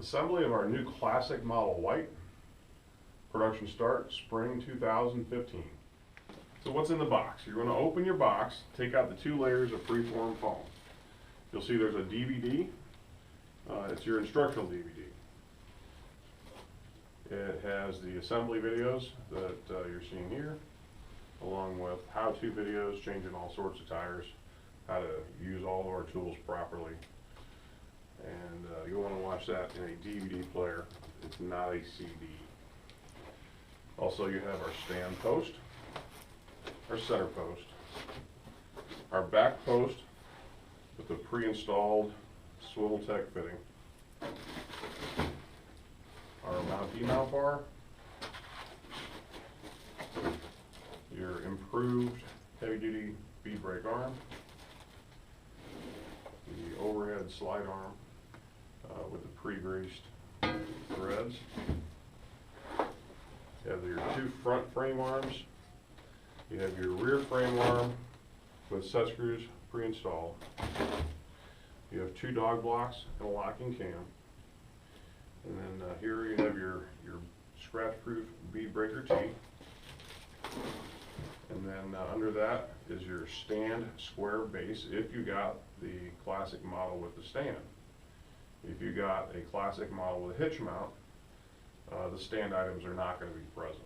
Assembly of our new classic model white. Production start spring 2015. So what's in the box? You're going to open your box, take out the 2 layers of freeform foam. You'll see there's a DVD. It's your instructional DVD. It has the assembly videos that you're seeing here, along with how-to videos, changing all sorts of tires, how to use all of our tools properly. And you'll want to watch that in a DVD player. It's not a CD. Also, you have our stand post, our center post, our back post with the pre-installed Swivel Tech fitting, our mount demount bar, your improved heavy-duty bead brake arm, the overhead slide arm with the pre-greased threads. You have your 2 front frame arms. You have your rear frame arm with set screws pre-installed. You have 2 dog blocks and a locking cam. And then here you have your scratch-proof bead breaker tee. And then under that is your stand square base if you got the classic model with the stand. If you got a classic model with a hitch mount, the stand items are not going to be present.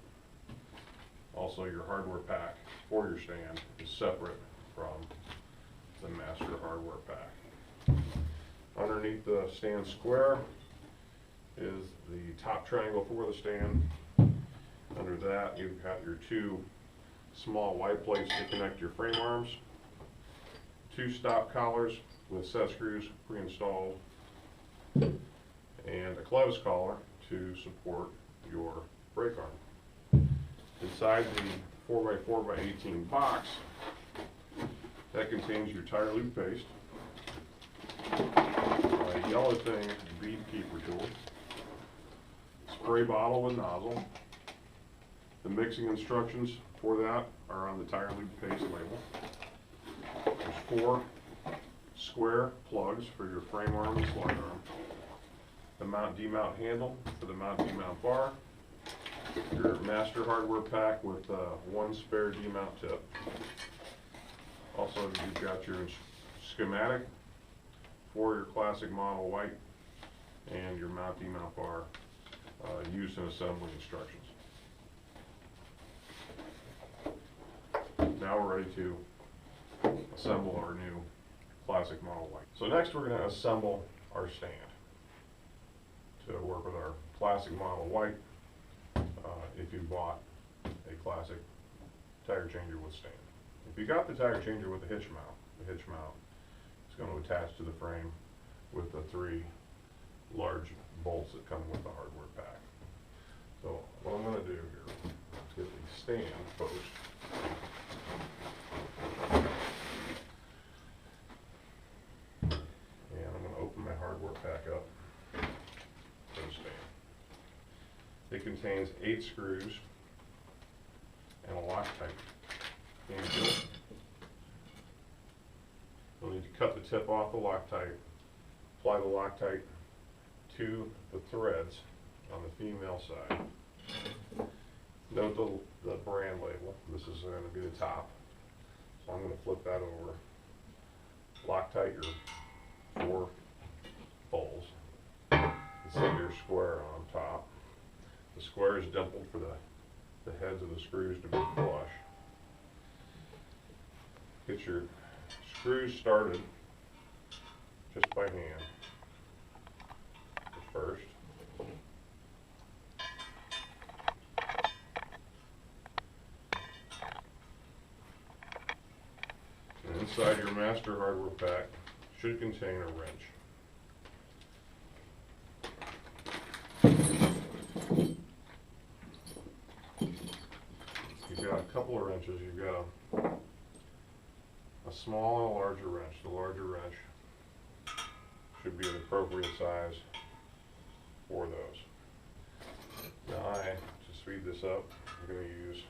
Also, your hardware pack for your stand is separate from the master hardware pack. Underneath the stand square is the top triangle for the stand. Under that, you've got your 2 small white plates to connect your frame arms, 2 stop collars with set screws pre-installed, and a clevis collar to support your brake arm. Inside the 4x4x18 box, that contains your tire lube paste, a yellow thing bead keeper tool, spray bottle with nozzle. The mixing instructions for that are on the tire lube paste label. There's 4 square plugs for your frame arm and slide arm. The mount demount handle for the mount demount bar. Your master hardware pack with 1 spare demount tip. Also, you've got your schematic for your classic model white and your mount demount bar used in assembly instructions. Now we're ready to assemble our new classic model white. So next we're going to assemble our stand to work with our classic model white if you bought a classic tire changer with stand. If you got the tire changer with the hitch mount is going to attach to the frame with the 3 large bolts that come with the hardware pack. So what I'm going to do here is get the stand post. And I'm going to open my hardware pack up for the stand. It contains 8 screws and a Loctite handle. You'll need to cut the tip off the Loctite, apply the Loctite to the threads on the female side. Note the brand label. This is going to be the top. So I'm going to flip that over. Loctite your 4 holes. The center square on top. The square is dimpled for the heads of the screws to be flush. Get your screws started just by hand at first. And inside your master hardware pack should contain a wrench. You've got a couple of wrenches. You've got a small and a larger wrench. The larger wrench should be an appropriate size for those. Now to speed this up, I'm going to use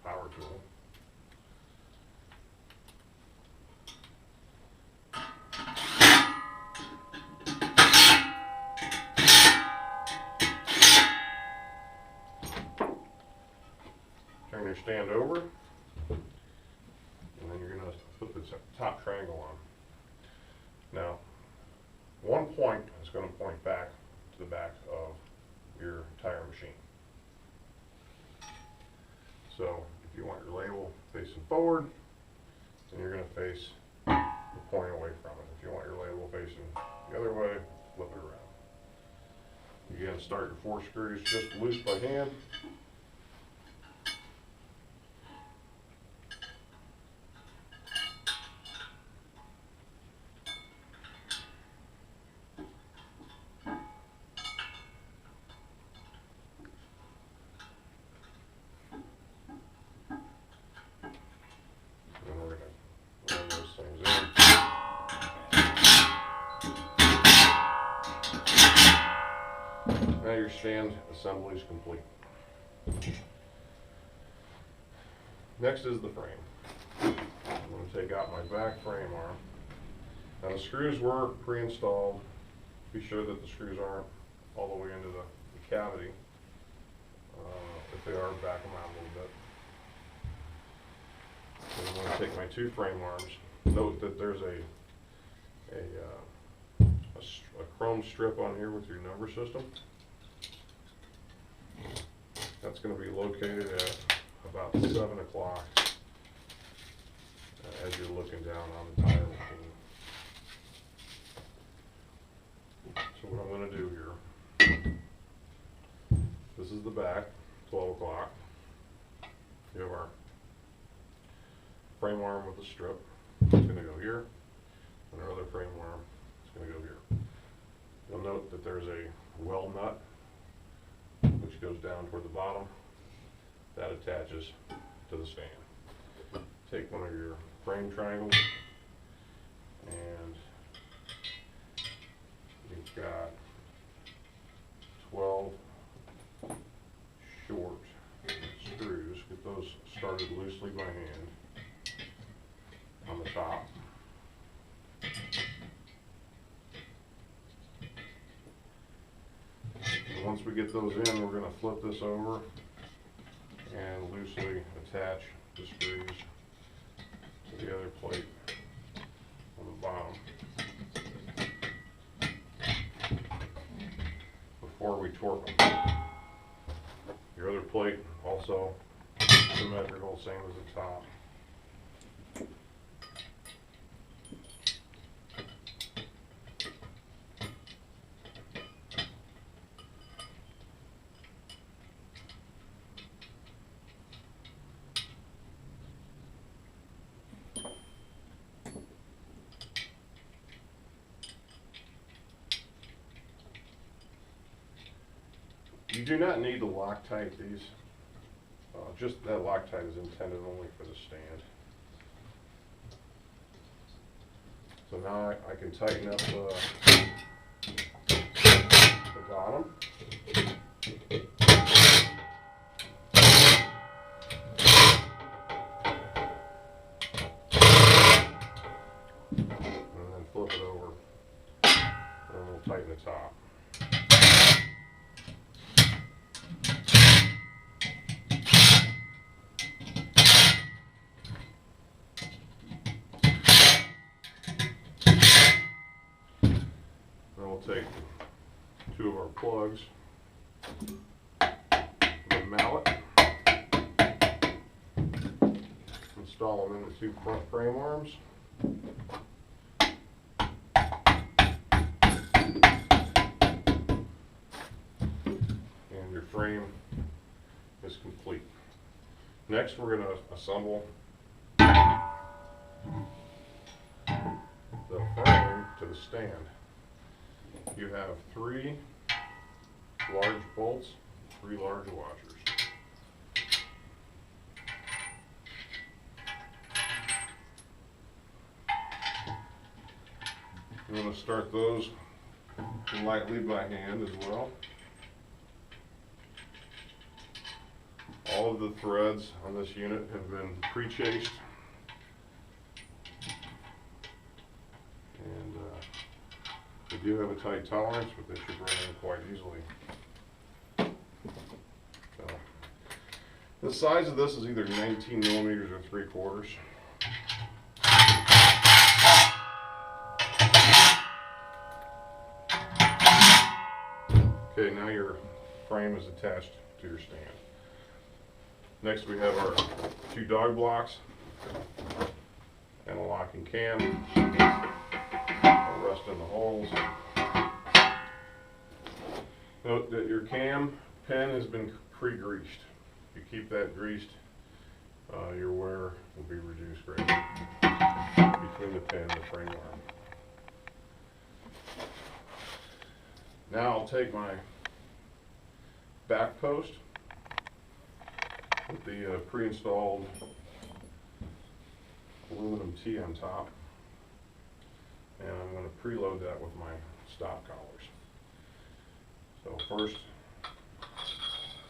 power tool. stand over, and then you're going to put the top triangle on. Now, one point is going to point back to the back of your tire machine. So if you want your label facing forward, then you're going to face the point away from it. If you want your label facing the other way, flip it around. Again, start your 4 screws just loose by hand. And we're going to run those things in. Now your stand assembly is complete. Next is the frame. I'm going to take out my back frame arm. Now the screws were pre-installed. Be sure that the screws aren't all the way into the cavity. If they are, back them out a little bit. And I'm going to take my 2 frame arms. Note that there's a chrome strip on here with your number system. That's going to be located at about 7 o'clock as you're looking down on the tire machine. So what I'm going to do here, this is the back, 12 o'clock. You have our frame arm with the strip. It's going to go here, and our other frame arm is going to go here. You'll note that there's a well nut which goes down toward the bottom. That attaches to the stand. Take one of your frame triangles, and you've got 12 short screws. Get those started loosely by hand on the top. And once we get those in, we're going to flip this over and loosely attach the screws to the other plate on the bottom. Before we torque them. Your other plate also symmetrical, same as the top. You do not need to Loctite these. Just that Loctite is intended only for the stand. So now I can tighten up the bottom. And then flip it over. And we'll tighten the top. Take 2 of our plugs, the mallet, install them in the 2 front frame arms, and your frame is complete. Next, we're going to assemble the frame to the stand. You have 3 large bolts, 3 large washers. I'm going to start those lightly by hand as well. All of the threads on this unit have been pre-chased. And they do have a tight tolerance, but they should run in quite easily. So, The size of this is either 19 millimeters or 3/4. Okay, now your frame is attached to your stand. Next we have our 2 dog blocks and a locking cam. I'll rest in the holes. Note that your cam pin has been pre-greased. If you keep that greased, your wear will be reduced greatly between the pin and the frame arm. Now I'll take my back post with the pre-installed aluminum T on top, and I'm going to preload that with my stop collars. So first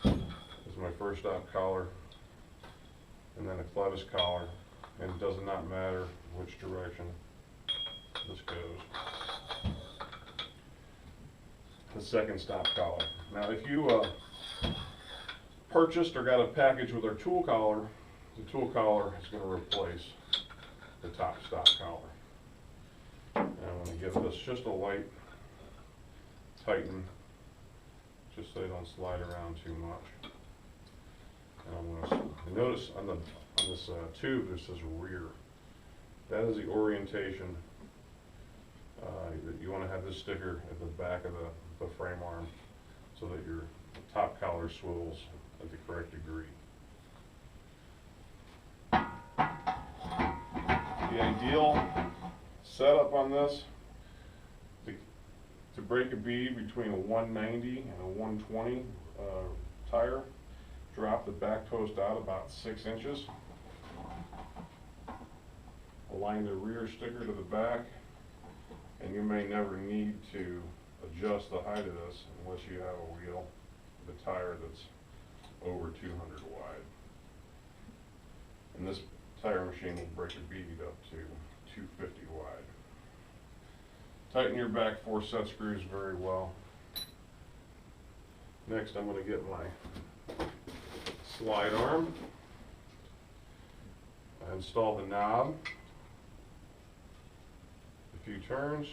is my first stop collar, and then a clevis collar, and it does not matter which direction this goes. The second stop collar. Now if you purchased or got a package with our tool collar, the tool collar is going to replace the top stop collar. And I'm going to give this just a light tighten, just so they don't slide around too much. And I'm going to notice on this tube that says rear. That is the orientation that you want to have this sticker at the back of the frame arm, so that your top collar swivels at the correct degree. The ideal setup on this, to break a bead between a 190 and a 120 tire, drop the back post out about 6 inches. Align the rear sticker to the back, and you may never need to adjust the height of this unless you have a wheel with a tire that's over 200 wide. And this tire machine will break a bead up to 250 wide. Tighten your back 4 set screws very well. Next, I'm going to get my slide arm. I install the knob, a few turns.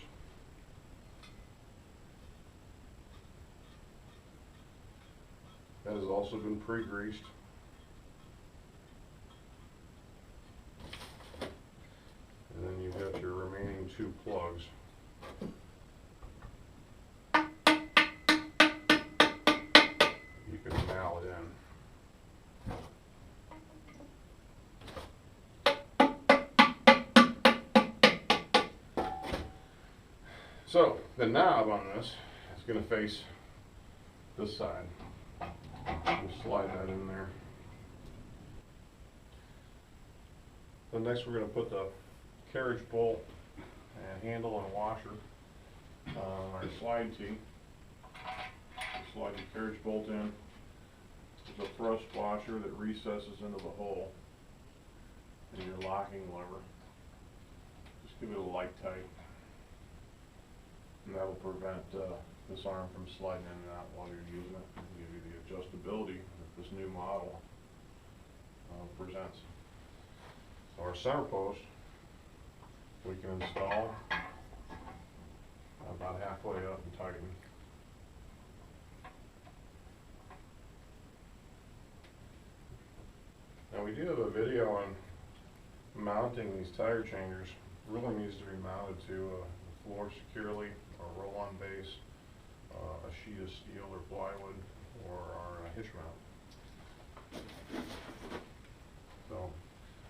That has also been pre-greased. And then you've got your remaining 2 plugs. You can nail it in. So the knob on this is going to face this side. We'll slide that in there. Then next we're going to put the carriage bolt and handle and washer on our slide tee. Slide the carriage bolt in. There's a thrust washer that recesses into the hole, and your locking lever. Just give it a light tight, and that will prevent this arm from sliding in and out while you're using it. It'll give you the adjustability that this new model presents. So our center post we can install about halfway up and tighten. Now we do have a video on mounting these tire changers. It really needs to be mounted to the floor securely, or roll-on base, a sheet of steel or plywood, or our hitch mount. So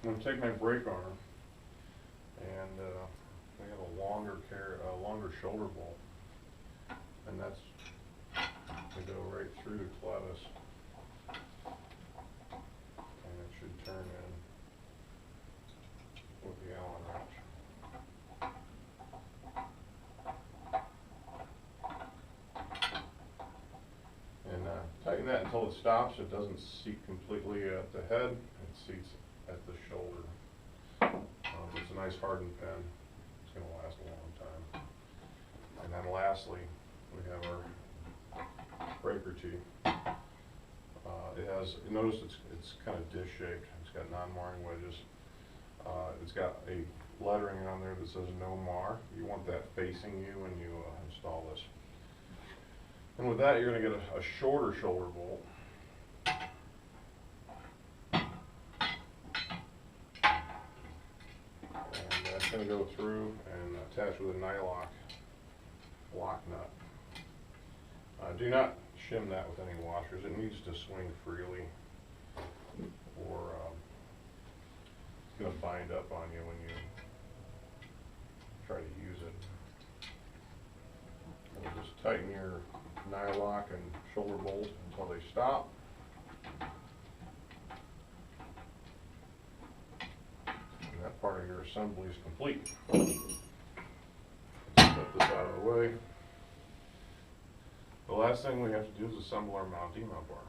I'm going to take my brake arm, and I have a longer shoulder bolt, and that's to go right through the clevis, and it should turn in with the Allen wrench. And tighten that until it stops. It doesn't seat completely at the head, it seats at the shoulder. It's a nice hardened pen. It's going to last a long time. And then lastly, we have our breaker tee. It has, notice It's kind of dish shaped. It's got non-marring wedges. It's got a lettering on there that says no mar. You want that facing you when you install this. And with that, you're going to get a shorter shoulder bolt. And that's going to go through and attach with a nylock lock nut. Do not shim that with any washers. It needs to swing freely, or it's going to bind up on you when you try to use it. And just tighten your nylock and shoulder bolt until they stop. And that part of your assembly is complete. Let's set this out of the way. The last thing we have to do is assemble our mount demount bar.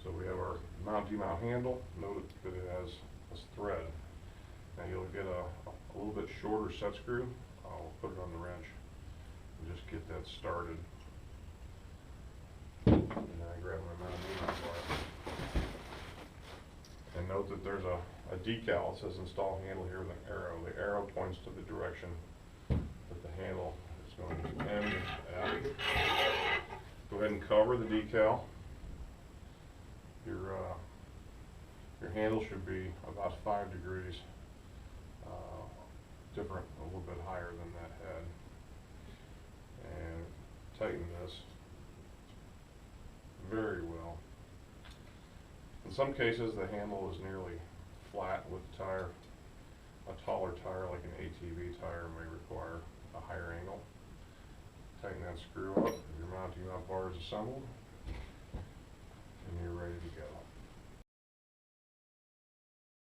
So we have our mount demount handle. Note that it has this thread. Now you'll get a little bit shorter set screw. I'll put it on the wrench and just get that started. And then I grab my mount demount bar. And note that there's a decal. It says install handle here with an arrow. The arrow points to the direction that the handle is going to end at. Go ahead and cover the decal. Your handle should be about 5 degrees different, a little bit higher than that head. And tighten this very well. In some cases, the handle is nearly flat with the tire. A taller tire, like an ATV tire, may require a higher angle. Tighten that screw up. Your mount demount bar is assembled.